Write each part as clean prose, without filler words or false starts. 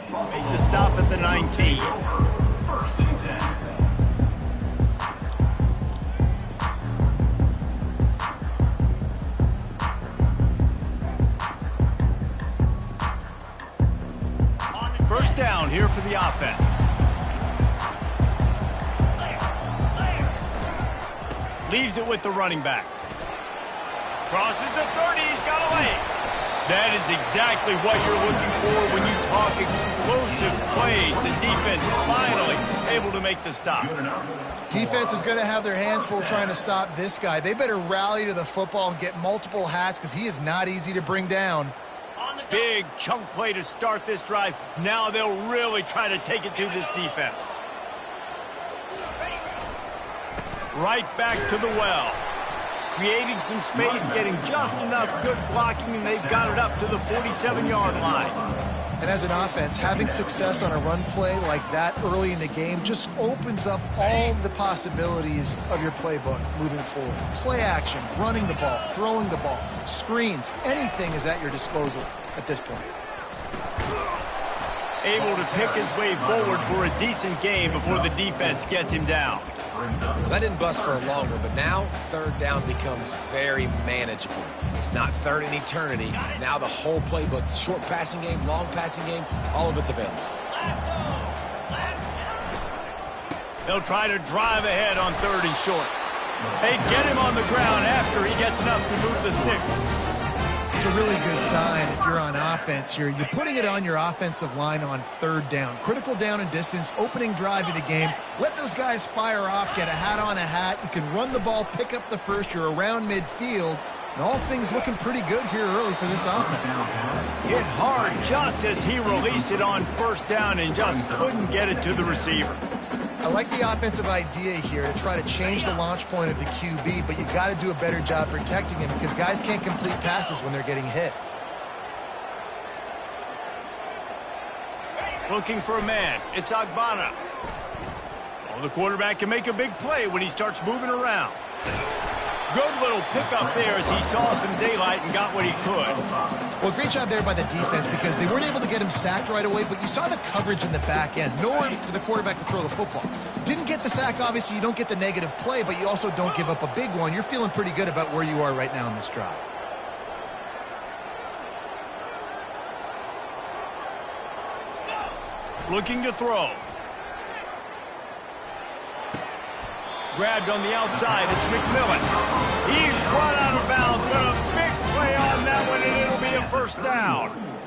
Made the stop at the 19. First down here for the offense. Leaves it with the running back. Crosses the 30, he's got away. That is exactly what you're looking for when you talk explosive plays. The defense finally able to make the stop. Defense is going to have their hands full trying to stop this guy. They better rally to the football and get multiple hats because he is not easy to bring down. Big chunk play to start this drive. Now they'll really try to take it to this defense. Right back to the well. Creating some space, getting just enough good blocking, and they've got it up to the 47-yard line. And as an offense, having success on a run play like that early in the game just opens up all the possibilities of your playbook moving forward. Play action, running the ball, throwing the ball, screens, anything is at your disposal at this point. Able to pick his way forward for a decent game before the defense gets him down. That didn't bust for a long one, but now third down becomes very manageable. It's not third in eternity. Now the whole playbook, short passing game, long passing game, all of it's available. They'll try to drive ahead on 3rd and short. They get him on the ground after he gets enough to move the sticks. It's a really good sign if you're on offense here. You're putting it on your offensive line on 3rd down. Critical down and distance, opening drive of the game. Let those guys fire off, get a hat on a hat. You can run the ball, pick up the first. You're around midfield. And all things looking pretty good here early for this offense. Hit hard just as he released it on 1st down and just couldn't get it to the receiver. I like the offensive idea here to try to change the launch point of the QB, but you got to do a better job protecting him because guys can't complete passes when they're getting hit. Looking for a man. It's Agbana. Oh, the quarterback can make a big play when he starts moving around. Good little pickup there as he saw some daylight and got what he could. Well, great job there by the defense because they weren't able to get him sacked right away, but you saw the coverage in the back end. Nowhere for the quarterback to throw the football. Didn't get the sack, obviously. You don't get the negative play, but you also don't give up a big one. You're feeling pretty good about where you are right now in this drive. Looking to throw. Grabbed on the outside, it's McMillan. He's run out of bounds, but a big play on that one, and it'll be a 1st down.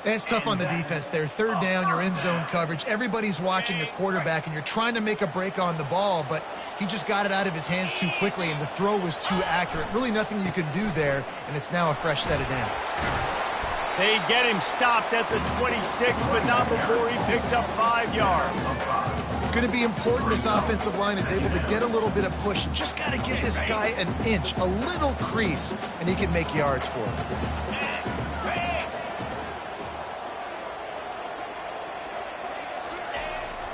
It's tough on the defense there. 3rd down, you're in zone coverage. Everybody's watching the quarterback, and you're trying to make a break on the ball, but he just got it out of his hands too quickly, and the throw was too accurate. Really nothing you can do there, and it's now a fresh set of downs. They get him stopped at the 26, but not before he picks up 5 yards. It's going to be important this offensive line is able to get a little bit of push. Just got to give this guy an inch, a little crease, and he can make yards for him.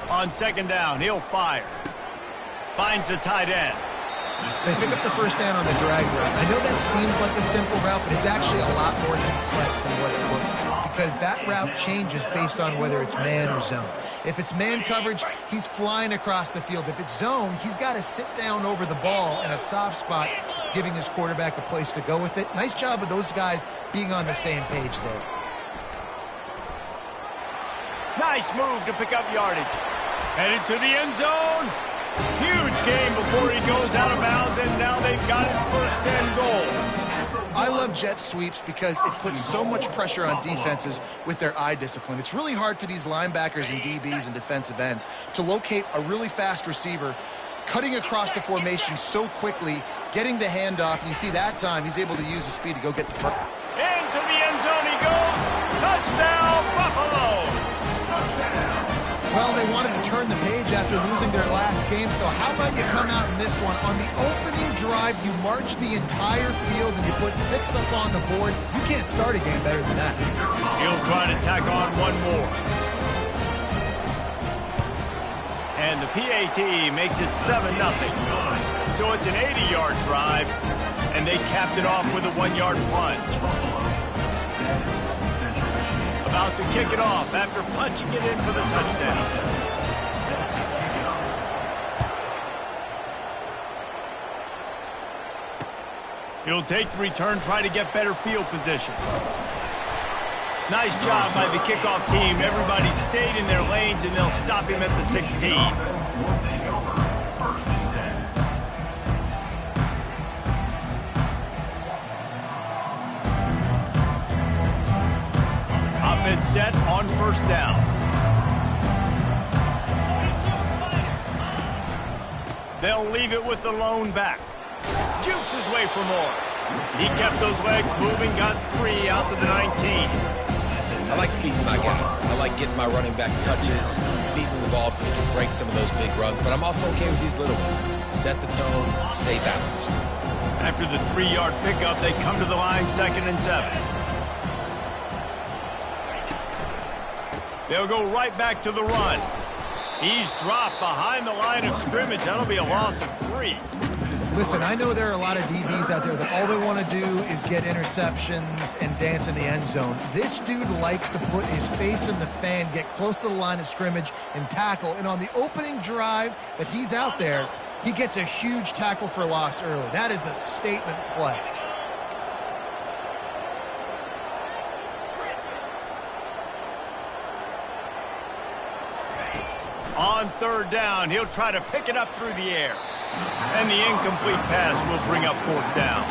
On 2nd down, he'll fire. Finds the tight end. They pick up the 1st down on the drag route. I know that seems like a simple route, but it's actually a lot more complex than what it looks like because that route changes based on whether it's man or zone. If it's man coverage, he's flying across the field. If it's zone, he's got to sit down over the ball in a soft spot, giving his quarterback a place to go with it. Nice job of those guys being on the same page there. Nice move to pick up yardage. Headed to the end zone. Huge game before he goes out of bounds, and now they've got it 1st and goal. I love jet sweeps because it puts so much pressure on defenses with their eye discipline. It's really hard for these linebackers and DBs and defensive ends to locate a really fast receiver, cutting across the formation so quickly, getting the handoff, and you see that time he's able to use the speed to go get the first. Into the end zone he goes. Touchdown, Buffalo. Well, they wanted to turn the page after losing their last game, so how about you come out in this one? On the opening drive, you march the entire field and you put 6 up on the board. You can't start a game better than that. He'll try to tack on one more. And the PAT makes it 7-0. So it's an 80-yard drive, and they capped it off with a 1-yard plunge. A About to kick it off after punching it in for the touchdown. He'll take the return, try to get better field position. Nice job by the kickoff team. Everybody stayed in their lanes, and they'll stop him at the 16. Offense set on first down. They'll leave it with the lone back. Jukes his way for more. He kept those legs moving, got 3 out to the 19. I like feeding my guy. I like getting my running back touches, feeding the ball so he can break some of those big runs, but I'm also okay with these little ones. Set the tone, stay balanced. After the 3-yard pickup, they come to the line 2nd and 7. They'll go right back to the run. He's dropped behind the line of scrimmage. That'll be a loss of 3. Listen, I know there are a lot of DBs out there that all they want to do is get interceptions and dance in the end zone. This dude likes to put his face in the fan, get close to the line of scrimmage, and tackle. And on the opening drive that he's out there, he gets a huge tackle for loss early. That is a statement play. On 3rd down, he'll try to pick it up through the air. And the incomplete pass will bring up 4th down.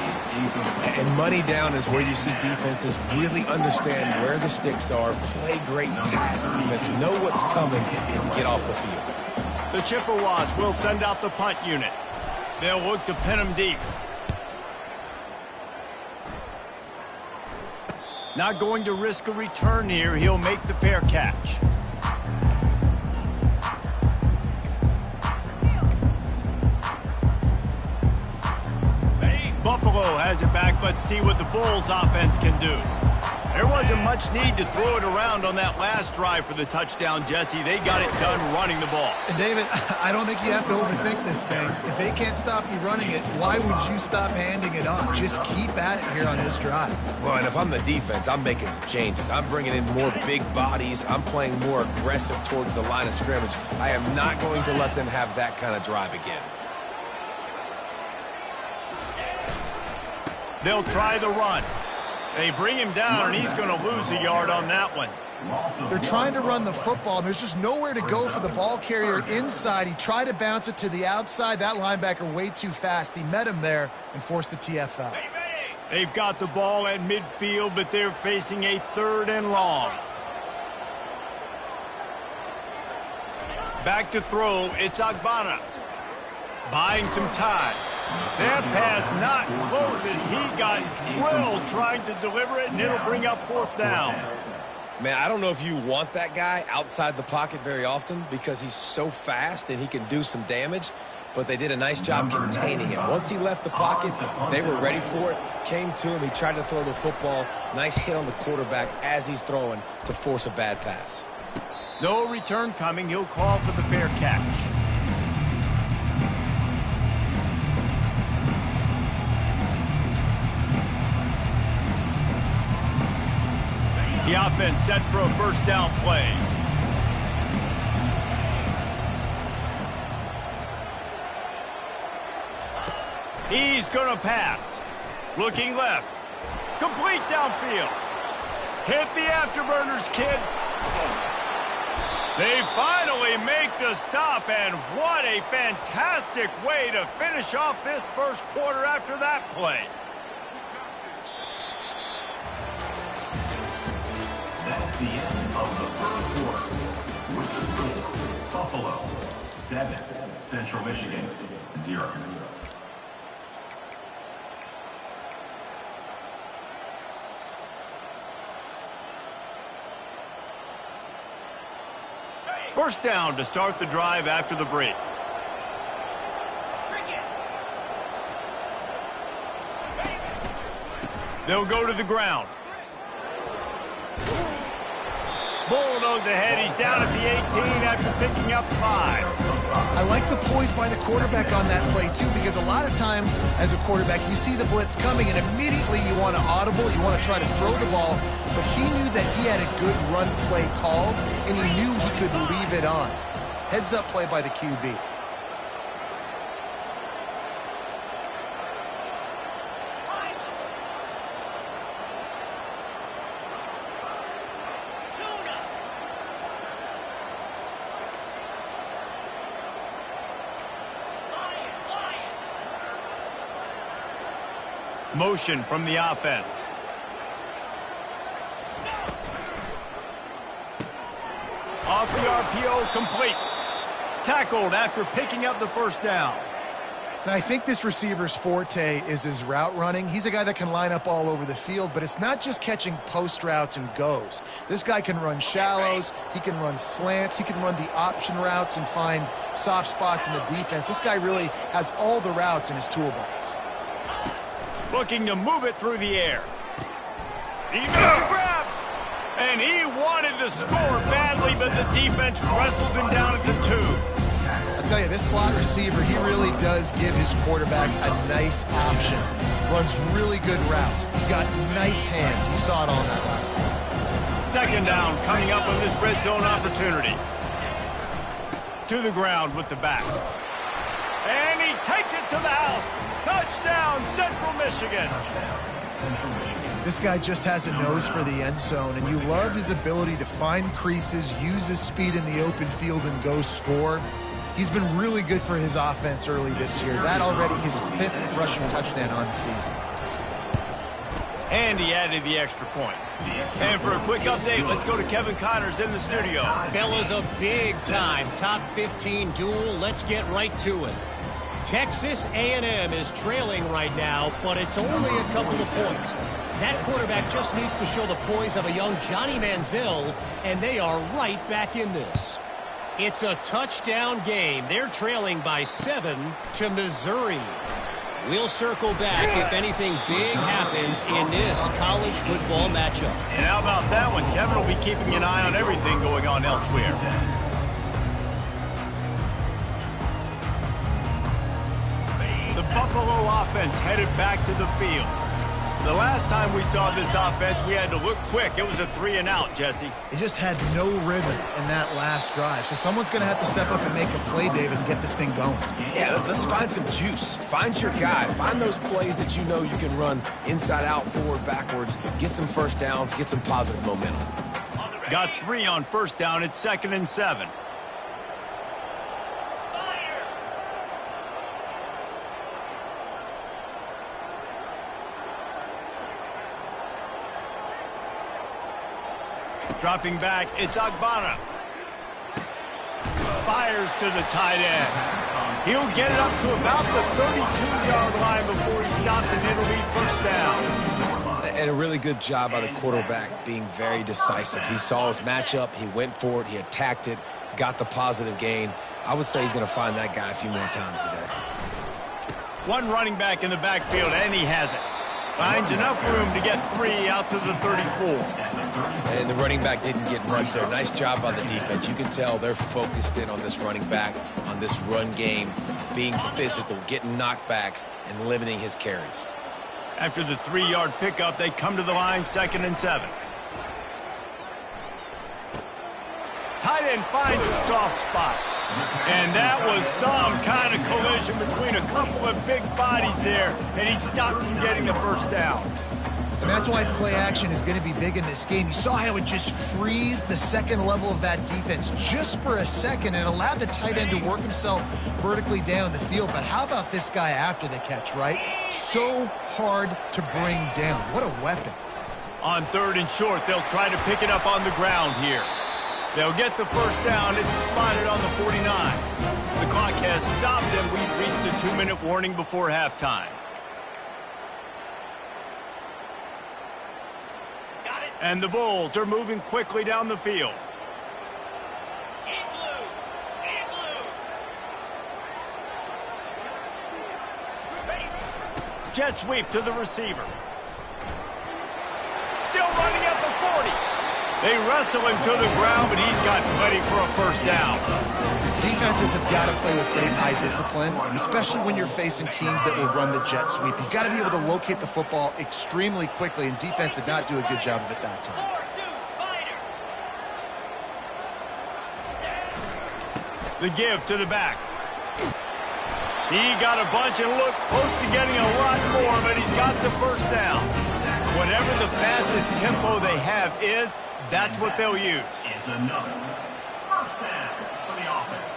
And money down is where you see defenses really understand where the sticks are, play great pass defense, know what's coming, and get off the field. The Chippewas will send out the punt unit. They'll look to pin him deep. Not going to risk a return here. He'll make the fair catch. Buffalo has it back. Let's see what the Bulls offense can do. There wasn't much need to throw it around on that last drive for the touchdown, Jesse. They got it done running the ball. And David, I don't think you have to overthink this thing. If they can't stop you running it, why would you stop handing it off? Just keep at it here on this drive. Well, and if I'm the defense, I'm making some changes. I'm bringing in more big bodies. I'm playing more aggressive towards the line of scrimmage. I am not going to let them have that kind of drive again. They'll try the run. They bring him down, and he's going to lose a yard on that one. They're trying to run the football, and there's just nowhere to go for the ball carrier inside. He tried to bounce it to the outside. That linebacker way too fast. He met him there and forced the TFL. They've got the ball at midfield, but they're facing a 3rd and long. Back to throw, it's Agbana. Buying some time. That pass not close as he got drilled trying to deliver it, and it'll bring up 4th down. Man, I don't know if you want that guy outside the pocket very often because he's so fast and he can do some damage, but they did a nice job containing him. Once he left the pocket, they were ready for it, came to him, he tried to throw the football. Nice hit on the quarterback as he's throwing to force a bad pass. No return coming. He'll call for the fair catch. The offense set for a 1st down play. He's going to pass. Looking left. Complete downfield. Hit the afterburners, kid. They finally make the stop, and what a fantastic way to finish off this 1st quarter after that play. That's the end of the 1st quarter. With the score, Buffalo 7, Central Michigan 0. First down to start the drive after the break. They'll go to the ground. Bull nose ahead. He's down at the 18 after picking up 5. I like the poise by the quarterback on that play, too, because a lot of times as a quarterback, you see the blitz coming, and immediately you want to audible, you want to try to throw the ball, but he knew that he had a good run play called, and he knew he could leave it on. Heads-up play by the QB. Motion from the offense. Off the RPO, complete. Tackled after picking up the first down. Now, I think this receiver's forte is his route running. He's a guy that can line up all over the field, but it's not just catching post routes and goes. This guy can run shallows, he can run slants, he can run the option routes and find soft spots in the defense. This guy really has all the routes in his toolbox. Looking to move it through the air. He makes a grab. And he wanted the score badly, but the defense wrestles him down at the 2. I'll tell you, this slot receiver, he really does give his quarterback a nice option. Runs really good routes. He's got nice hands. You saw it on that last play. Second down coming up on this red zone opportunity. To the ground with the back. And he takes it to the house. Touchdown, Central Michigan. This guy just has a nose for the end zone, and you love his ability to find creases, use his speed in the open field, and go score. He's been really good for his offense early this year. That already his 5th rushing touchdown on the season. And he added the extra point. And for a quick update, let's go to Kevin Connors in the studio. Fellas, a big-time top 15 duel. Let's get right to it. Texas A&M is trailing right now, but it's only a couple of points. That quarterback just needs to show the poise of a young Johnny Manziel, and they are right back in this. It's a touchdown game. They're trailing by 7 to Missouri. We'll circle back if anything big happens in this college football matchup. And how about that one? Kevin will be keeping an eye on everything going on elsewhere. The Buffalo offense headed back to the field. The last time we saw this offense, we had to look quick. It was a 3-and-out, Jesse. He just had no rhythm in that last drive. So someone's going to have to step up and make a play, David, and get this thing going. Yeah, let's find some juice. Find your guy. Find those plays that you know you can run inside out, forward, backwards. Get some first downs. Get some positive momentum. Got 3 on first down. It's 2nd and 7. Dropping back, it's Agbana. Fires to the tight end. He'll get it up to about the 32-yard line before he stopped, and it'll be first down. And a really good job by the quarterback being very decisive. He saw his matchup, he went for it, he attacked it, got the positive gain. I would say he's going to find that guy a few more times today. One running back in the backfield, and he has it. Finds enough room to get 3 out to the 34. And the running back didn't get much there. Nice job by the defense. You can tell they're focused in on this running back, on this run game, being physical, getting knockbacks, and limiting his carries. After the 3-yard pickup, they come to the line, 2nd and 7. Tight end finds a soft spot. And that was some kind of collision between a couple of big bodies there, and he stopped from getting the first down. And that's why play action is going to be big in this game. You saw how it just frees the second level of that defense just for a second and allowed the tight end to work himself vertically down the field. But how about this guy after the catch, right? So hard to bring down. What a weapon. On 3rd and short, they'll try to pick it up on the ground here. They'll get the first down. It's spotted on the 49. The clock has stopped, and we've reached the 2-minute warning before halftime. And the Bulls are moving quickly down the field. Jet sweep to the receiver. Still running at the 40. They wrestle him to the ground, but he's got plenty for a first down. Defenses have got to play with great eye discipline, especially when you're facing teams that will run the jet sweep. You've got to be able to locate the football extremely quickly, and defense did not do a good job of it that time. The give to the back. He got a bunch and looked close to getting a lot more, but he's got the first down. Whatever the fastest tempo they have is, that's what they'll use. Is another first down for the offense.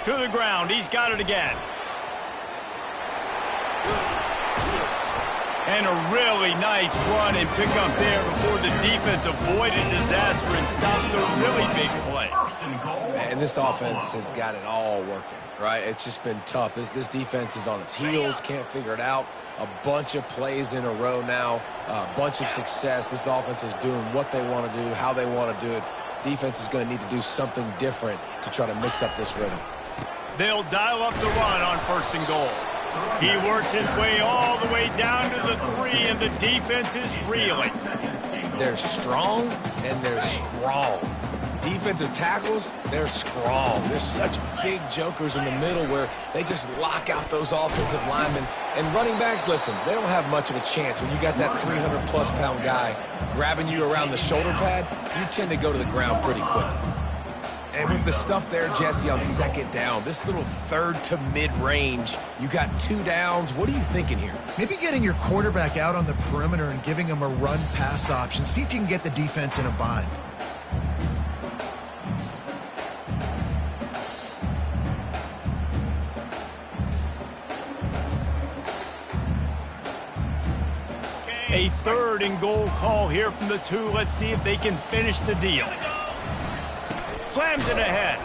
To the ground. He's got it again. And a really nice run and pick up there before the defense avoided disaster and stopped a really big play. And this offense has got it all working, right? It's just been tough. This defense is on its heels, can't figure it out. A bunch of plays in a row now, a bunch of success. This offense is doing what they want to do, how they want to do it. Defense is going to need to do something different to try to mix up this rhythm. They'll dial up the run on 1st and goal. He works his way all the way down to the 3, and the defense is reeling. They're strong, and they're strong. Defensive tackles, they're strong. There's such big jokers in the middle where they just lock out those offensive linemen. And running backs, listen, they don't have much of a chance. When you got that 300-plus pound guy grabbing you around the shoulder pad, you tend to go to the ground pretty quickly. And with the stuff there, Jesse, on 2nd down, this little 3rd to mid-range, you got 2 downs. What are you thinking here? Maybe getting your quarterback out on the perimeter and giving him a run-pass option. See if you can get the defense in a bind. A 3rd and goal call here from the 2. Let's see if they can finish the deal. Slams it ahead.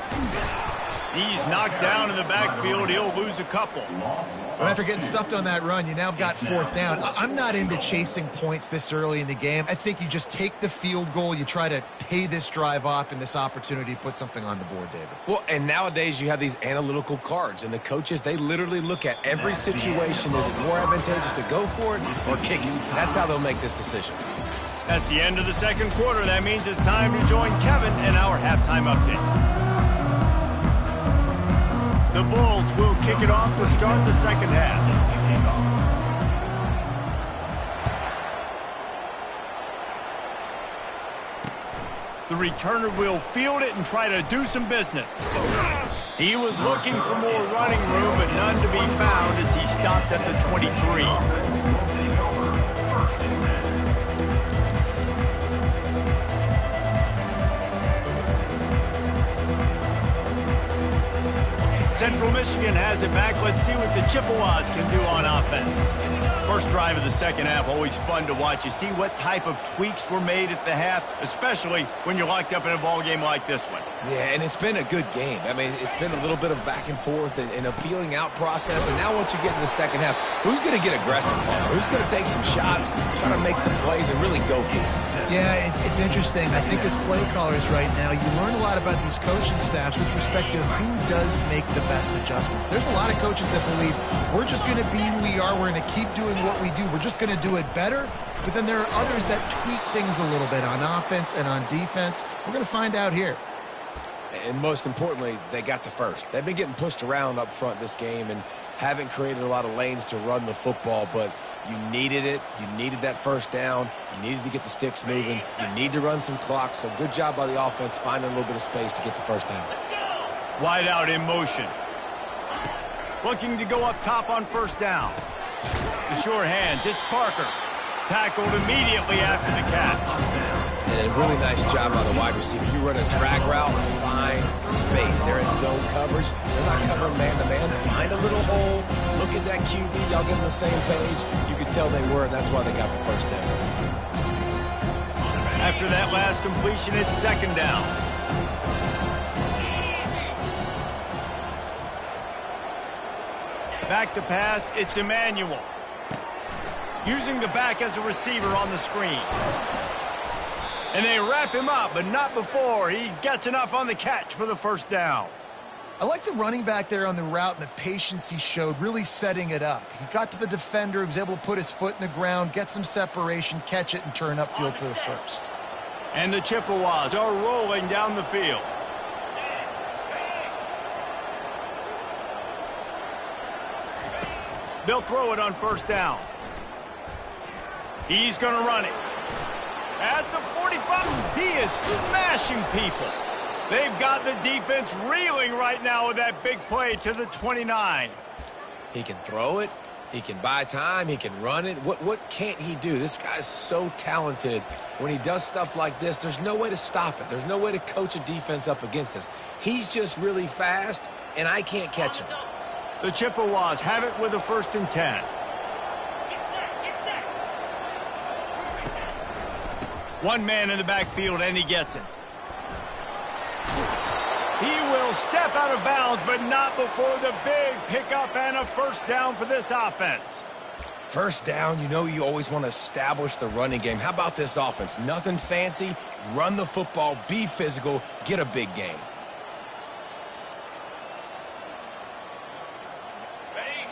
He's knocked down in the backfield. He'll lose a couple. But after getting stuffed on that run, you now have got 4th down. I'm not into chasing points this early in the game. I think you just take the field goal. You try to pay this drive off and this opportunity to put something on the board, David. Well, and nowadays you have these analytical cards, and the coaches, they literally look at every situation. Is it more advantageous to go for it or kick it? That's how they'll make this decision. That's the end of the 2nd quarter. That means it's time to join Kevin in our halftime update. The Bulls will kick it off to start the 2nd half. The returner will field it and try to do some business. He was looking for more running room, but none to be found as he stopped at the 23. Central Michigan has it back. Let's see what the Chippewas can do on offense. First drive of the 2nd half, always fun to watch. You see what type of tweaks were made at the half, especially when you're locked up in a ball game like this one. Yeah, and it's been a good game. I mean, it's been a little bit of back and forth and a feeling out process. And now once you get in the 2nd half, who's going to get aggressive, Paul? Who's going to take some shots, try to make some plays, and really go for it? Yeah, it's interesting. I think as play callers right now, you learn a lot about these coaching staffs with respect to who does make the best adjustments. There's a lot of coaches that believe we're just going to be who we are. We're going to keep doing what we do. We're just going to do it better. But then there are others that tweak things a little bit on offense and on defense. We're going to find out here. And most importantly, they got the first. They've been getting pushed around up front this game and haven't created a lot of lanes to run the football, but you needed it. You needed that first down. You needed to get the sticks moving. You need to run some clock. So good job by the offense finding a little bit of space to get the first down. Wide out in motion. Looking to go up top on 1st down. The sure hands. It's Parker. Tackled immediately after the catch. And a really nice job by the wide receiver. You run a drag route, find space. They're in zone coverage. They're not covering man-to-man. Find a little hole. Look at that QB. Y'all get on the same page. You could tell they were, and that's why they got the first down. After that last completion, it's 2nd down. Back to pass, it's Emmanuel. Using the back as a receiver on the screen. And they wrap him up, but not before he gets enough on the catch for the first down. I like the running back there on the route and the patience he showed, really setting it up. He got to the defender, he was able to put his foot in the ground, get some separation, catch it, and turn upfield for the first. And the Chippewas are rolling down the field. They'll throw it on first down. He's going to run it. At the 45, he is smashing people. They've got the defense reeling right now with that big play to the 29. He can throw it. He can buy time. He can run it. What can't he do? This guy's so talented. When he does stuff like this, there's no way to stop it. There's no way to coach a defense up against this. He's just really fast, and I can't catch him. The Chippewas have it with a 1st and 10. One man in the backfield, and he gets it. He will step out of bounds, but not before the big pickup and a 1st down for this offense. First down, you know you always want to establish the running game. How about this offense? Nothing fancy. Run the football, be physical, get a big gain.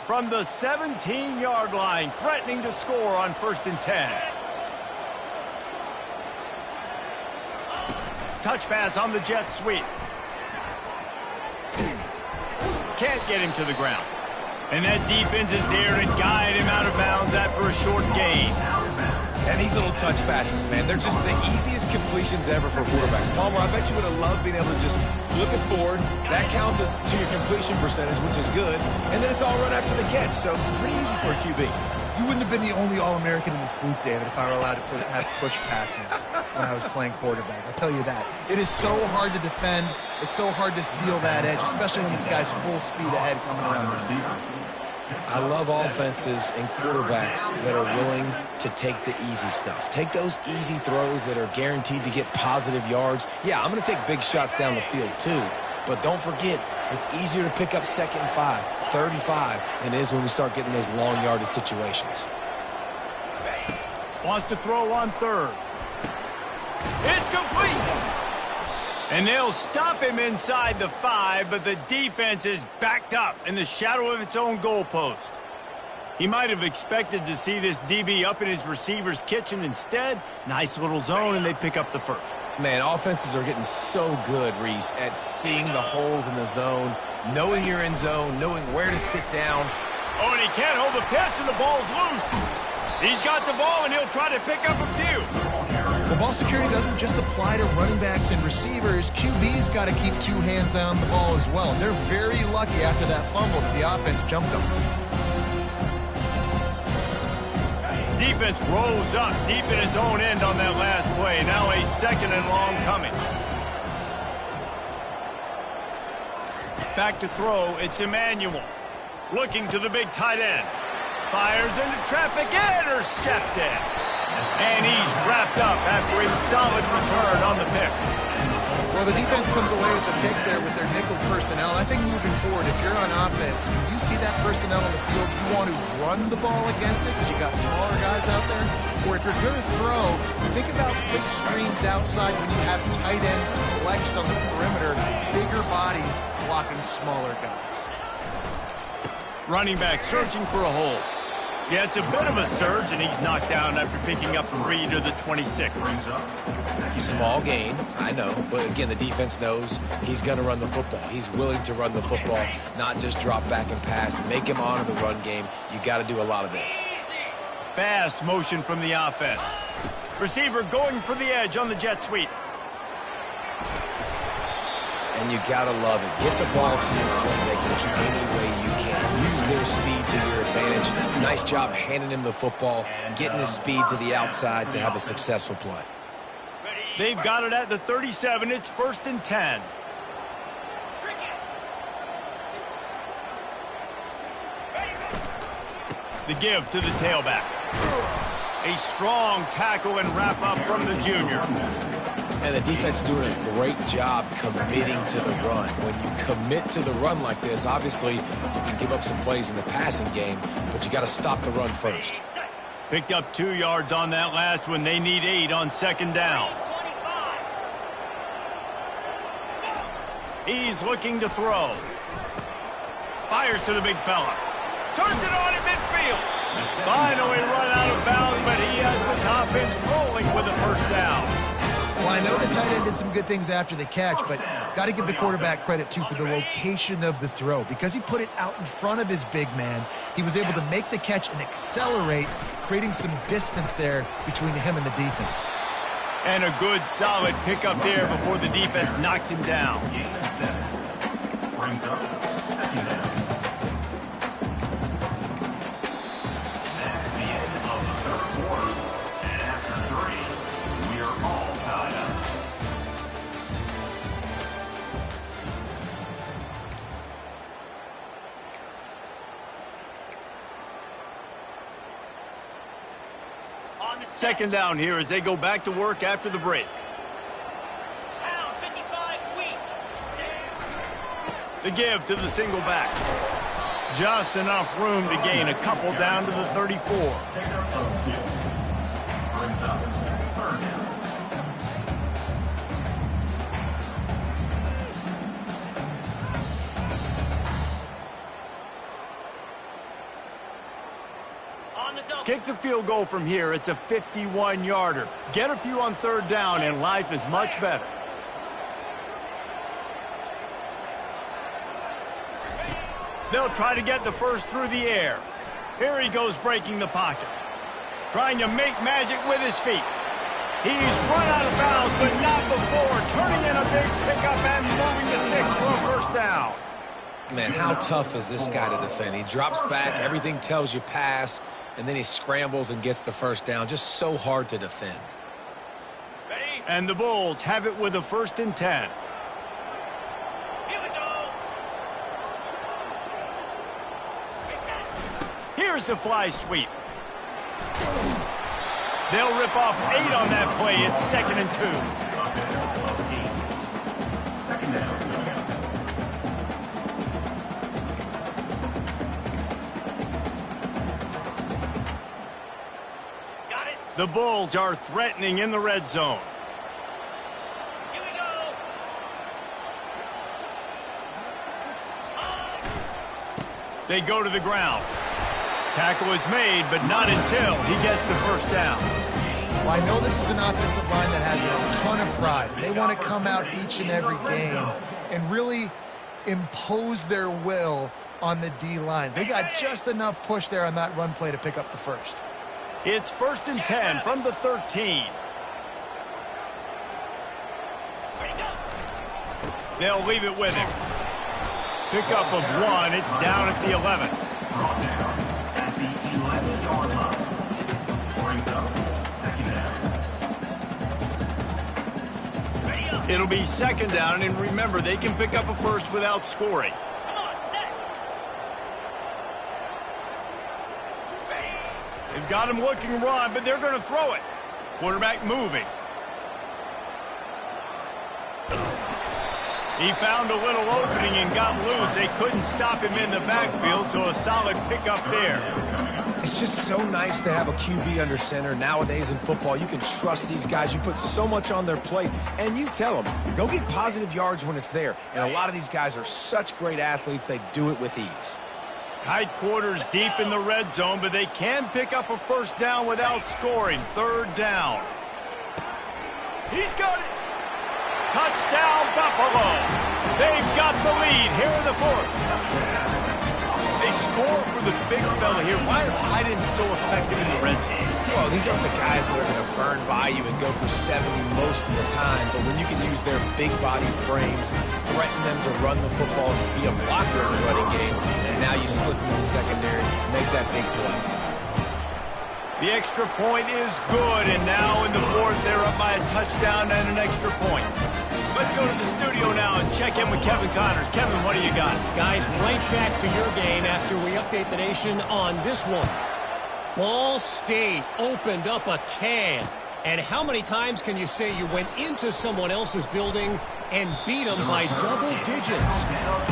From the 17-yard line, threatening to score on 1st and 10. Touch pass on the jet sweep. Can't get him to the ground. And that defense is there to guide him out of bounds after a short gain. And these little touch passes, man, they're just the easiest completions ever for quarterbacks. Palmer, I bet you would have loved being able to just flip it forward. That counts as to your completion percentage, which is good. And then it's all run after the catch, so pretty easy for a QB. You wouldn't have been the only All-American in this booth, David, if I were allowed to have push passes when I was playing quarterback. I'll tell you that. It is so hard to defend. It's so hard to seal that edge, especially when this guy's full speed ahead coming around the inside. I love offenses and quarterbacks that are willing to take the easy stuff. Take those easy throws that are guaranteed to get positive yards. Yeah, I'm going to take big shots down the field too. But don't forget, it's easier to pick up 2nd and 5, 3rd and 5 than it is when we start getting those long yardage situations. Wants to throw on 3rd. It's complete. And they'll stop him inside the 5, but the defense is backed up in the shadow of its own goalpost. He might have expected to see this DB up in his receiver's kitchen. Instead, nice little zone, and they pick up the 1st. Man, offenses are getting so good, Reese, at seeing the holes in the zone, knowing you're in zone, knowing where to sit down. Oh, and he can't hold the pitch, and the ball's loose. He's got the ball, and he'll try to pick up a few. Well, ball security doesn't just apply to running backs and receivers. QB's got to keep 2 hands on the ball as well. And they're very lucky after that fumble that the offense jumped them. Defense rolls up deep in its own end on that last play. Now a 2nd and long coming. Back to throw, it's Emmanuel. Looking to the big tight end. Fires into traffic, intercepted. And he's wrapped up after a solid return on the pick. Well, the defense comes away with the pick there with their nickel personnel. I think moving forward, if you're on offense, when you see that personnel on the field, you want to run the ball against it because you got smaller guys out there. Or if you're going to throw, think about big screens outside when you have tight ends flexed on the perimeter, bigger bodies blocking smaller guys. Running back searching for a hole. Yeah, it's a bit of a surge, and he's knocked down after picking up 3 to the 26. Small gain, I know, but again, the defense knows he's going to run the football. He's willing to run the football, not just drop back and pass, make him honor the run game. You got to do a lot of this. Fast motion from the offense. Receiver going for the edge on the jet sweep. And you got to love it. Get the ball to your playmakers any way you can. Use their speed to your advantage. Nice job handing him the football, getting his speed to the outside to have a successful play. They've got it at the 37. It's 1st and 10. The give to the tailback. A strong tackle and wrap up from the junior. And the defense doing a great job committing to the run. When you commit to the run like this, obviously you can give up some plays in the passing game, but you got to stop the run first. Picked up 2 yards on that last one. They need 8 on 2nd down. He's looking to throw. Fires to the big fella. Turns it on in midfield. Finally run out of bounds, but he has this offense rolling with a first down. Well, I know the tight end did some good things after the catch, but got to give the quarterback credit, too, for the location of the throw. Because he put it out in front of his big man, he was able to make the catch and accelerate, creating some distance there between him and the defense. And a good, solid pickup there before the defense knocks him down. Brings up second down. That's the end of the third quarter. And after 3, we are all tied up. Second down here as they go back to work after the break. The give to the single back. Just enough room to gain a couple down to the 34. Pickup of 2. Brings up third down. Kick the field goal from here. It's a 51-yarder. Get a few on third down, and life is much better. They'll try to get the first through the air. Here he goes breaking the pocket. Trying to make magic with his feet. He's run out of bounds, but not before. Turning in a big pickup and moving the sticks for a first down. Man, how tough is this guy to defend? He drops back, everything tells you pass, and then he scrambles and gets the first down. Just so hard to defend. And the Bulls have it with a 1st and 10. Here's the fly sweep. They'll rip off 8 on that play. It's 2nd and 2. Second down. The Bulls are threatening in the red zone. Here we go. They go to the ground. Tackle is made, but not until he gets the first down. Well, I know this is an offensive line that has a ton of pride. They want to come out each and every game and really impose their will on the D-line. They got just enough push there on that run play to pick up the first. It's 1st and 10 from the 13. They'll leave it with him. Pickup of 1. It's down at the 11. Brought down at the 11-yard line. Brings up second down. It'll be 2nd down, and remember, they can pick up a first without scoring. Come on, set. They've got him looking run, but they're going to throw it. Quarterback moving. He found a little opening and got loose. They couldn't stop him in the backfield, so a solid pickup there. It's just so nice to have a QB under center. Nowadays in football, you can trust these guys. You put so much on their plate, and you tell them, go get positive yards when it's there. And a lot of these guys are such great athletes, they do it with ease. Tight quarters deep in the red zone, but they can pick up a first down without scoring. 3rd down. He's got it. Touchdown, Buffalo. They've got the lead here in the 4th. They score for the big fella here. Why are tight ends so effective in the red zone? Well, these aren't the guys that are going to burn by you and go for 70 most of the time, but when you can use their big body frames, threaten them to run the football, be a blocker in the running game, and now you slip into the secondary, make that big play. The extra point is good, and now in the 4th, they're up by a touchdown and an extra point. Let's go to the studio now and check in with Kevin Connors. Kevin, what do you got? Guys, right back to your game after we update the nation on this one. Ball State opened up a can. And how many times can you say you went into someone else's building and beat them by double digits?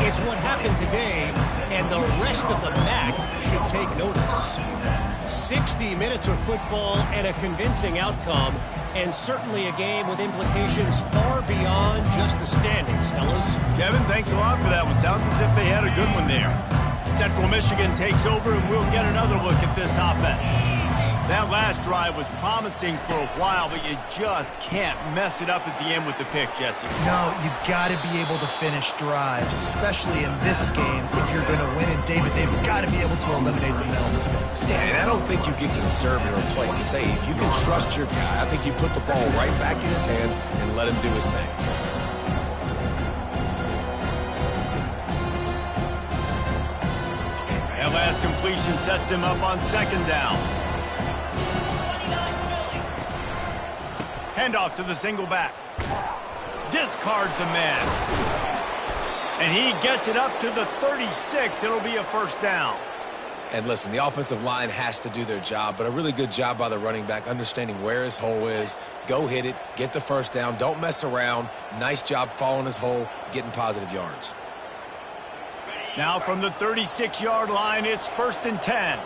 It's what happened today, and the rest of the MAC should take notice. 60 minutes of football and a convincing outcome, and certainly a game with implications far beyond just the standings, fellas. Kevin, thanks a lot for that one. Sounds as if they had a good one there. Central Michigan takes over, and we'll get another look at this offense. That last drive was promising for a while, but you just can't mess it up at the end with the pick, Jesse. No, you've got to be able to finish drives, especially in this game if you're going to win. And, David, they've got to be able to eliminate the mental mistakes. Yeah, and I don't think you get conservative or play it safe. You can trust your guy. I think you put the ball right back in his hands and let him do his thing. That last completion sets him up on second down. Handoff to the single back. Discards a man. And he gets it up to the 36. It'll be a first down. And listen, the offensive line has to do their job, but a really good job by the running back, understanding where his hole is. Go hit it, get the first down, don't mess around. Nice job following his hole, getting positive yards. Now from the 36-yard line, it's 1st and 10.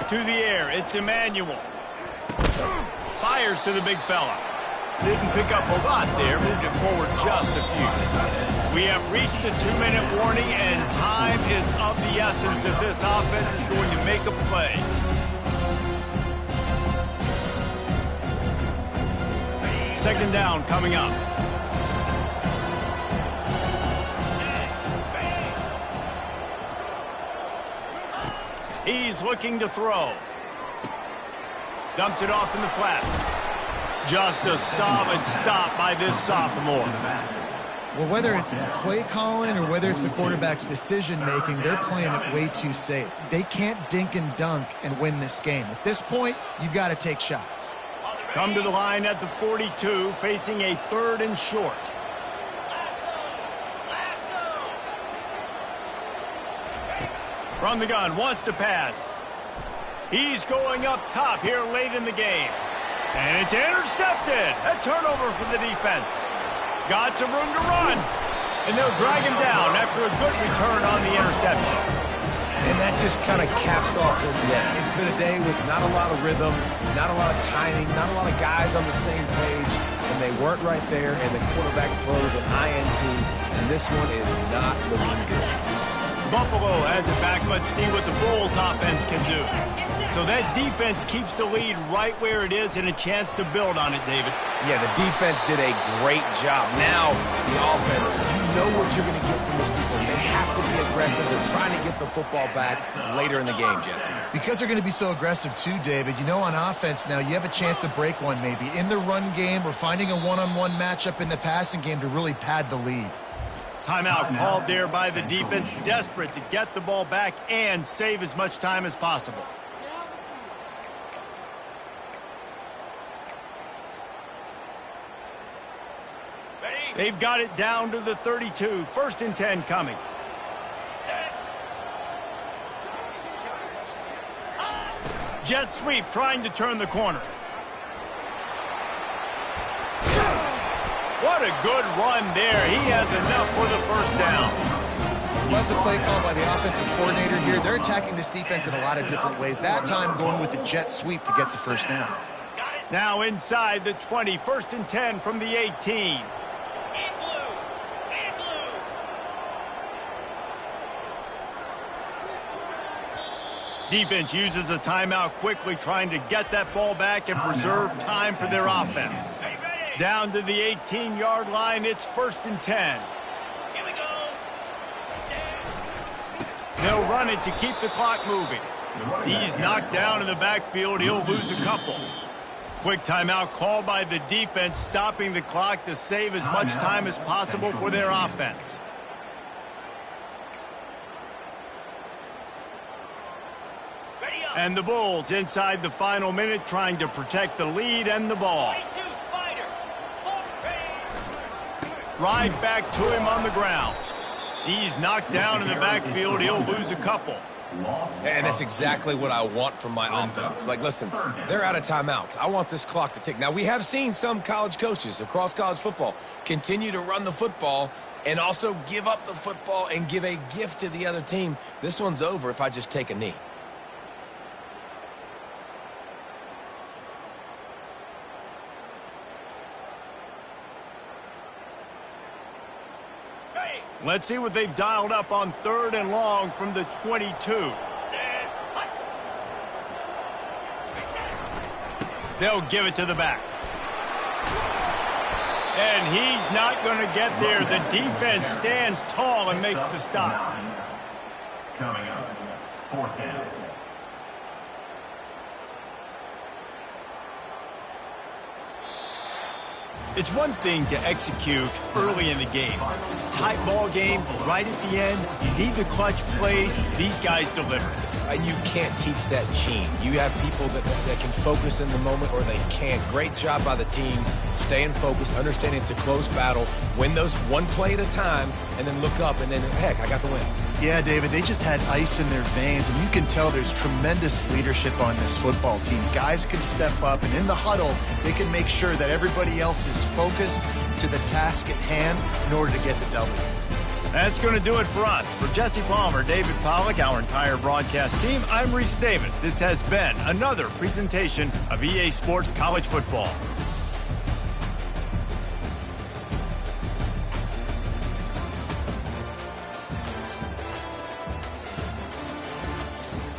To the air, it's Emmanuel. Fires to the big fella. Didn't pick up a lot there, moved it forward just a few. We have reached the 2-minute warning, and time is of the essence if this offense is going to make a play. Second down coming up. He's looking to throw. Dumps it off in the flats. Just a solid stop by this sophomore. Well, whether it's play calling or whether it's the quarterback's decision-making, they're playing it way too safe. They can't dink and dunk and win this game. At this point, you've got to take shots. Come to the line at the 42, facing a 3rd and short. From the gun, wants to pass. He's going up top here late in the game. And it's intercepted. A turnover for the defense. Got some room to run. And they'll drag him down after a good return on the interception. And that just kind of caps off this day. It's been a day with not a lot of rhythm, not a lot of timing, not a lot of guys on the same page. And they weren't right there, and the quarterback throws an INT. And this one is not looking good. Buffalo has it back. Let's see what the Bulls offense can do. So that defense keeps the lead right where it is and a chance to build on it, David. Yeah, the defense did a great job. Now, the offense, you know what you're going to get from this defense. They have to be aggressive. They're trying to get the football back later in the game, Jesse. Because they're going to be so aggressive too, David, you know, on offense now, you have a chance to break one maybe in the run game or finding a one-on-one matchup in the passing game to really pad the lead. Timeout called there by the defense, desperate to get the ball back and save as much time as possible. They've got it down to the 32. 1st and 10 coming. Jet sweep trying to turn the corner. What a good run there. He has enough for the first down. Love the play call by the offensive coordinator here. They're attacking this defense in a lot of different ways. That time going with the jet sweep to get the first down. Now inside the 20. 1st and 10 from the 18. Defense uses a timeout quickly, trying to get that ball back and preserve time for their offense. Down to the 18-yard line, it's 1st and 10. Here we go. They'll run it to keep the clock moving. He's knocked down in the backfield. He'll lose a couple. Quick timeout called by the defense, stopping the clock to save as much time as possible for their offense. And the Bulls inside the final minute trying to protect the lead and the ball. Right back to him on the ground. He's knocked down in the backfield. He'll lose a couple. And that's exactly what I want from my offense. Like, listen, they're out of timeouts. I want this clock to tick. Now, we have seen some college coaches across college football continue to run the football and also give up the football and give a gift to the other team. This one's over if I just take a knee. Let's see what they've dialed up on 3rd and long from the 22. Set. Hut. They'll give it to the back. And he's not going to get there. The defense stands tall and makes the stop. 9. Coming up, 4th down. It's one thing to execute early in the game. Tight ball game, right at the end. You need the clutch plays. These guys deliver. And you can't teach that gene. You have people that can focus in the moment or they can't. Great job by the team, staying focused, understanding it's a close battle, win those one play at a time, and then look up, and then, heck, I got the win. Yeah, David, they just had ice in their veins, and you can tell there's tremendous leadership on this football team. Guys can step up, and in the huddle, they can make sure that everybody else is focused to the task at hand in order to get the W. That's going to do it for us. For Jesse Palmer, David Pollack, our entire broadcast team, I'm Reese Davis. This has been another presentation of EA Sports College Football.